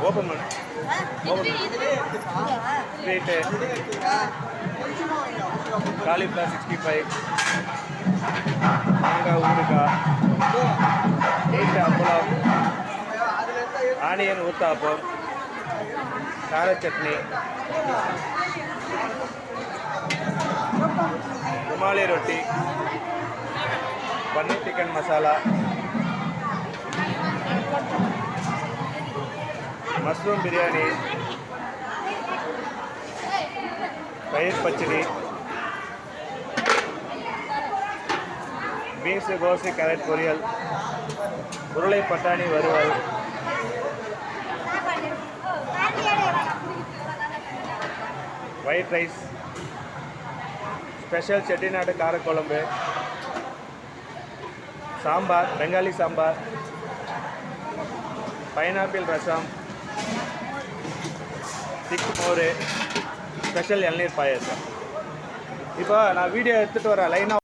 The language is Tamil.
ஓப்பன் பண்ணு. ஸ்வீட்டு காலிஃப்ளவர் 65, மாங்காய் ஊறுகாய், நீட்டு அப்பளம், ஆனியன் ஊத்தாப்பம், கார சட்னி, ருமாலி ரொட்டி, பன்னீர் சிக்கன் மசாலா, மஷ்ரூம் பிரியாணி, தயிர் பச்சடி, பீன்ஸு கோஸு கேரட் பொரியல், உருளை பட்டாணி வறுவல், ஒயிட் ரைஸ், ஸ்பெஷல் செட்டிநாடு காரக்குழம்பு, சாம்பார், பெங்காலி சாம்பார், பைனாப்பிள் ரசம், திக் மோர், ஸ்பெஷல் இளநீர் பாயசம். இப்போ நான் வீடியோ எடுத்துகிட்டு வரேன் லைனாக.